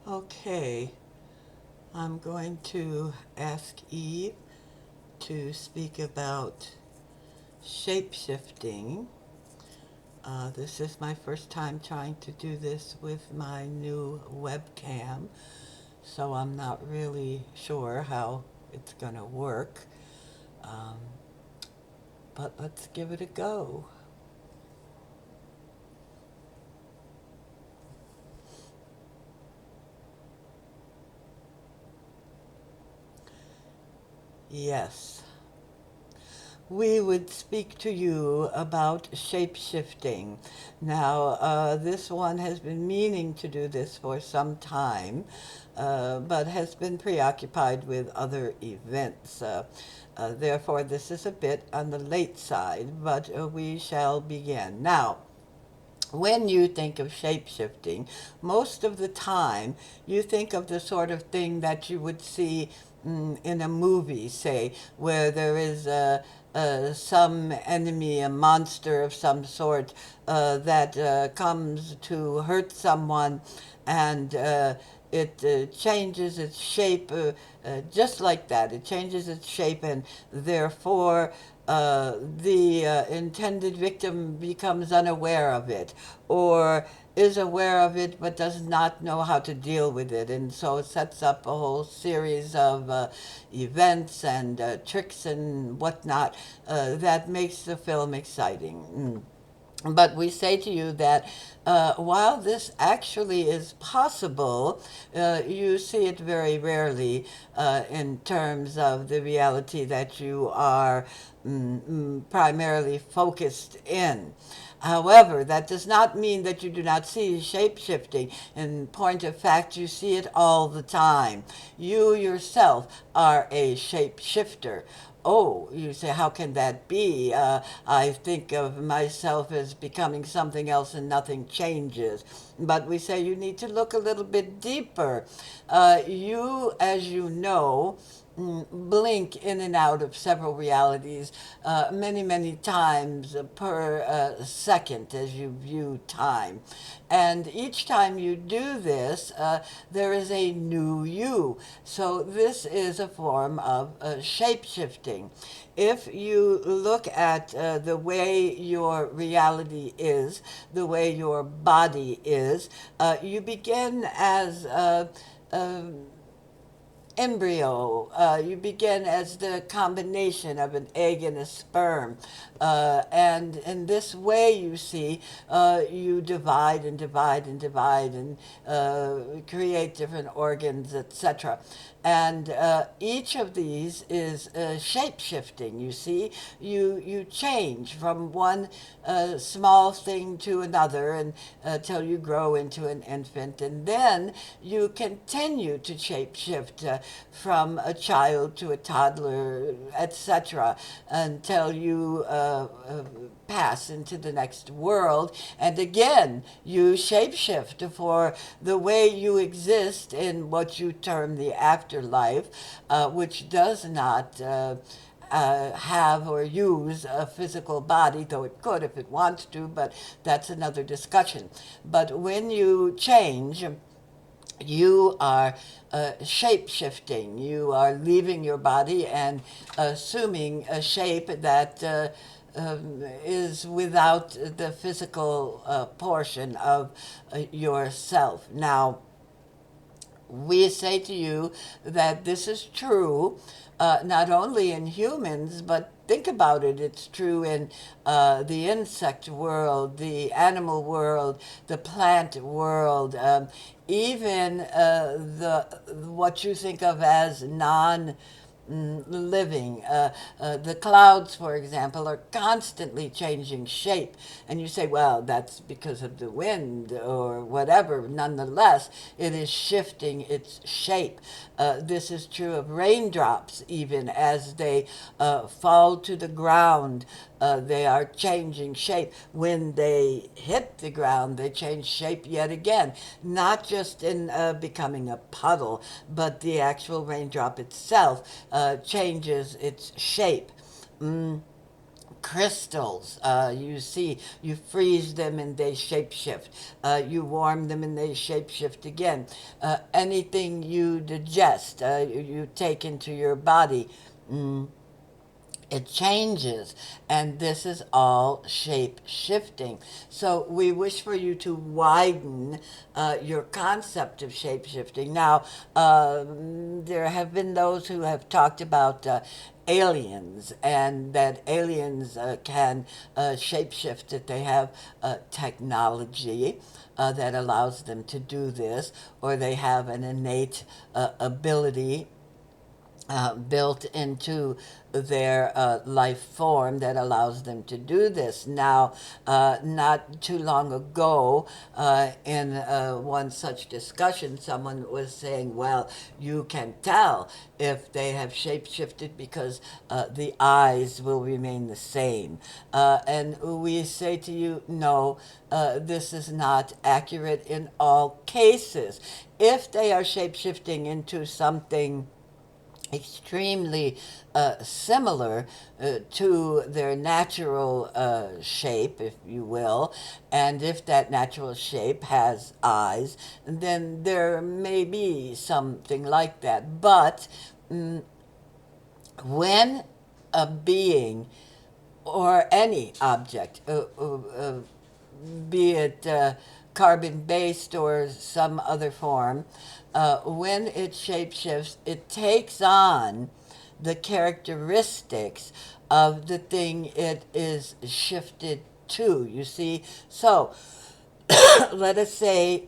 Okay, I'm going to ask Eve to speak about shape-shifting. This is my first time trying to do this with my new webcam, so I'm not really sure how it's going to work. Um, but let's give it a go. Yes. We would speak to you about shape shifting. Now, this one has been meaning to do this for some time, but has been preoccupied with other events. Therefore, this is a bit on the late side, but we shall begin. Now, when you think of shape shifting, most of the time you think of the sort of thing that you would see in a movie, say, where there is some enemy, a monster of some sort that comes to hurt someone, and it changes its shape just like that. It changes its shape, and therefore the intended victim becomes unaware of it, or is aware of it but does not know how to deal with it, and so it sets up a whole series of events and tricks and whatnot that makes the film exciting. But we say to you that while this actually is possible, you see it very rarely in terms of the reality that you are primarily focused in. However, that does not mean that you do not see shape shifting. In point of fact, you see it all the time. You yourself are a shape shifter. Oh, you say, how can that be? I think of myself as becoming something else and nothing changes. But we say you need to look a little bit deeper. You, as you know, blink in and out of several realities many, many times per second as you view time. And each time you do this, there is a new you. So this is a form of shape shifting. If you look at the way your reality is, the way your body is, you begin as embryo. You begin as the combination of an egg and a sperm. And in this way, you see, you divide and divide and divide and create different organs, etc. And each of these is shape shifting. You see, you change from one small thing to another and until you grow into an infant, and then you continue to shape shift from a child to a toddler, etc., until you pass into the next world. And again, you shapeshift for the way you exist in what you term the afterlife, which does not. Have or use a physical body, though it could if it wants to, but that's another discussion. But when you change, you are shape shifting. You are leaving your body and assuming a shape that is without the physical portion of yourself. Now, we say to you that this is true not only in humans, but think about it, it's true in the insect world, the animal world, the plant world, even the what you think of as non living. The clouds, for example, are constantly changing shape. And you say, well, that's because of the wind or whatever. Nonetheless, it is shifting its shape. This is true of raindrops, even as they fall to the ground. They are changing shape. When they hit the ground, they change shape yet again. Not just in becoming a puddle, but the actual raindrop itself changes its shape. crystals. You see, you freeze them and they shapeshift. You warm them and they shapeshift again. Anything you digest, you take into your body, mm, it changes, and this is all shape shifting. So we wish for you to widen your concept of shape shifting. Now, there have been those who have talked about aliens, and that aliens can shapeshift, that they have technology that allows them to do this, or they have an innate ability built into their life form that allows them to do this. Now, not too long ago, in one such discussion, someone was saying, well, you can tell if they have shapeshifted because the eyes will remain the same. And we say to you, no, this is not accurate in all cases. If they are shapeshifting into something extremely similar to their natural shape, if you will, and if that natural shape has eyes, then there may be something like that. But when a being or any object, be it carbon based or some other form, when it shapeshifts, it takes on the characteristics of the thing it is shifted to. You see? So, let us say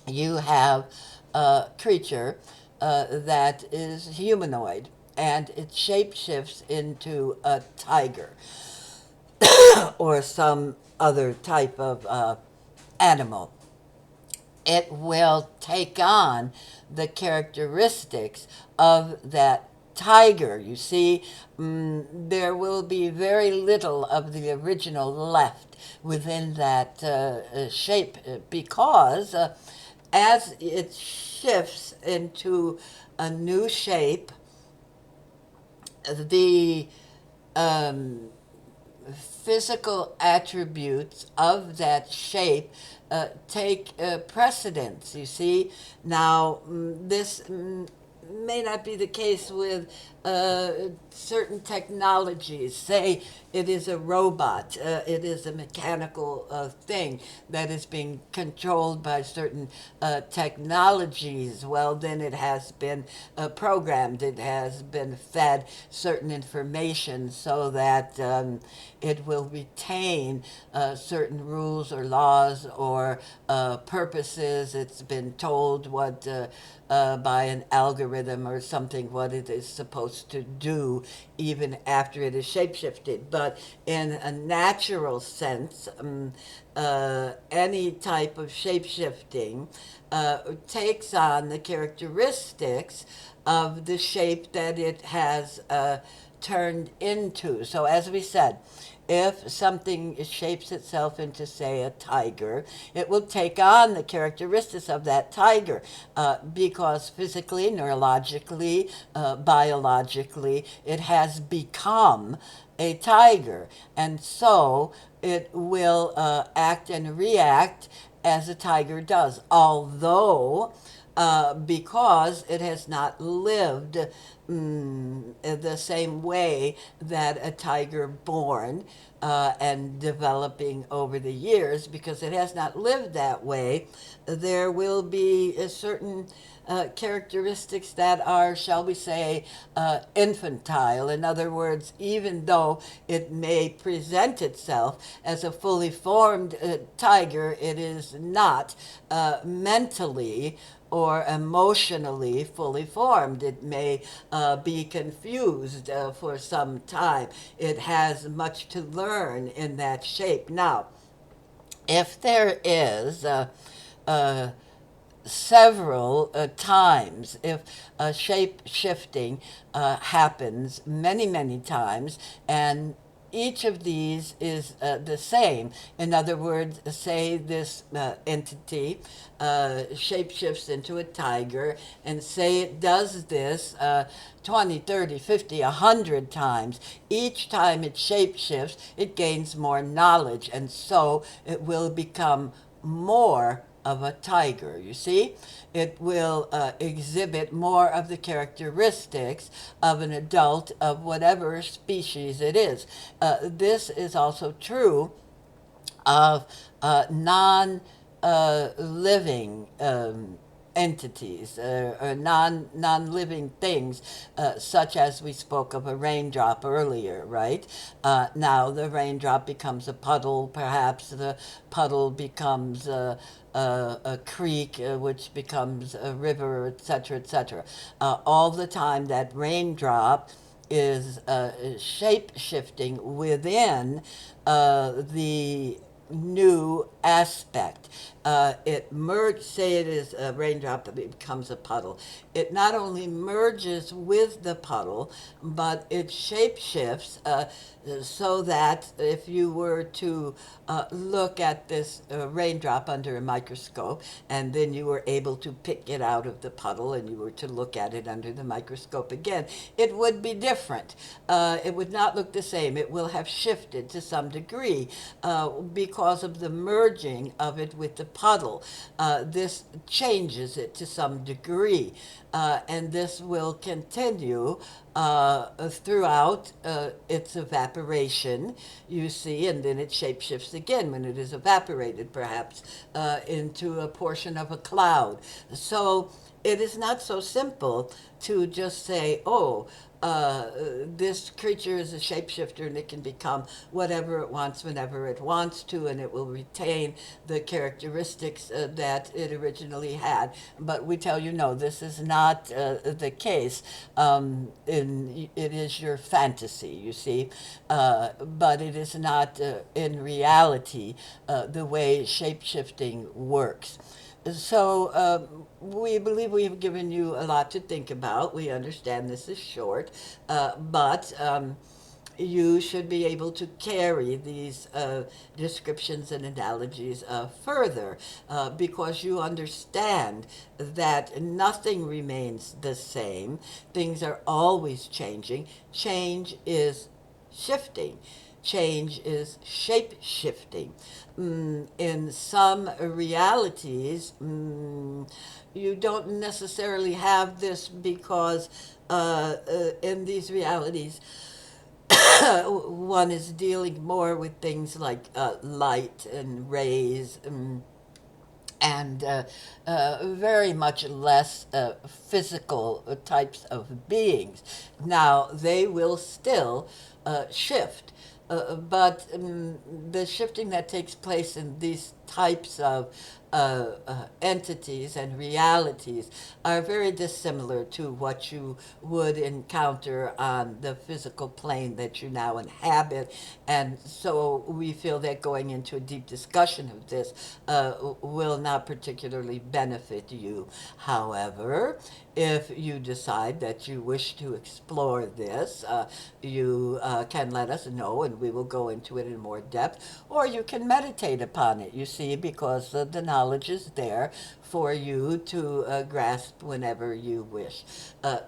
you have a creature that is humanoid and it shapeshifts into a tiger or some other type of animal. It will take on the characteristics of that tiger. You see, there will be very little of the original left within that shape because as it shifts into a new shape, the um, physical attributes of that shape take precedence. You see, now this may not be the case with certain technologies. Say it is a robot, it is a mechanical thing that is being controlled by certain technologies. Well, then it has been programmed, it has been fed certain information so that it will retain certain rules or laws or purposes. It's been told what by an algorithm or something what it is supposed to do even after it is shapeshifted. But in a natural sense, any type of shapeshifting takes on the characteristics of the shape that it has turned into. So, as we said, if something shapes itself into, say, a tiger, it will take on the characteristics of that tiger because physically, neurologically, biologically, it has become a tiger. And so it will act and react as a tiger does, although because it has not lived the same way that a tiger born and developing over the years, because it has not lived that way, there will be a certain characteristics that are, shall we say, infantile. In other words, even though it may present itself as a fully formed tiger, it is not mentally or emotionally fully formed. It may be confused for some time. It has much to learn in that shape. Now, if there is several times, if shape shifting happens many, many times, and each of these is the same. In other words, say this entity shapeshifts into a tiger, and say it does this 20, 30, 50, 100 times. Each time it shapeshifts, it gains more knowledge, and so it will become more of a tiger. You see, it will exhibit more of the characteristics of an adult of whatever species it is. This is also true of non living entities or non living things, such as we spoke of a raindrop earlier, right? Now the raindrop becomes a puddle, perhaps the puddle becomes a creek, which becomes a river, etc., etc. All the time that raindrop is shape shifting within the new aspect. Say it is a raindrop that becomes a puddle. It not only merges with the puddle, but it shape shifts so that if you were to look at this raindrop under a microscope, and then you were able to pick it out of the puddle and you were to look at it under the microscope again, it would be different. It would not look the same. It will have shifted to some degree because of the merging of it with the puddle. This changes it to some degree, and this will continue throughout its evaporation, you see, and then it shapeshifts again when it is evaporated, perhaps into a portion of a cloud. So it is not so simple to just say, oh, this creature is a shapeshifter and it can become whatever it wants whenever it wants to, and it will retain the characteristics that it originally had. But we tell you, no, this is not the case. It is your fantasy, you see, but it is not in reality the way shapeshifting works. So we believe we have given you a lot to think about. We understand this is short, but you should be able to carry these descriptions and analogies further because you understand that nothing remains the same. Things are always changing. Change is shifting. Change is shape shifting. In some realities, you don't necessarily have this because in these realities, one is dealing more with things like light and rays. And very much less physical types of beings. Now, they will still shift, but the shifting that takes place in these types of entities and realities are very dissimilar to what you would encounter on the physical plane that you now inhabit. And so we feel that going into a deep discussion of this will not particularly benefit you. However, if you decide that you wish to explore this, you can let us know and we will go into it in more depth, or you can meditate upon it, you see, because the knowledge is there for you to grasp whenever you wish.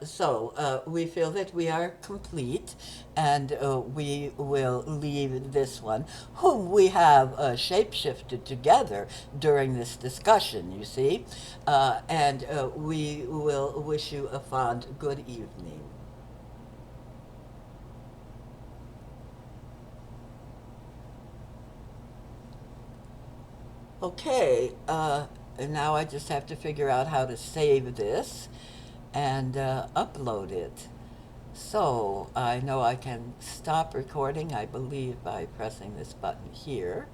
So we feel that we are complete, and we will leave this one, whom we have shapeshifted together during this discussion, you see, and we will wish you a fond good evening. Okay, and now I just have to figure out how to save this and upload it. So I know I can stop recording, I believe, by pressing this button here.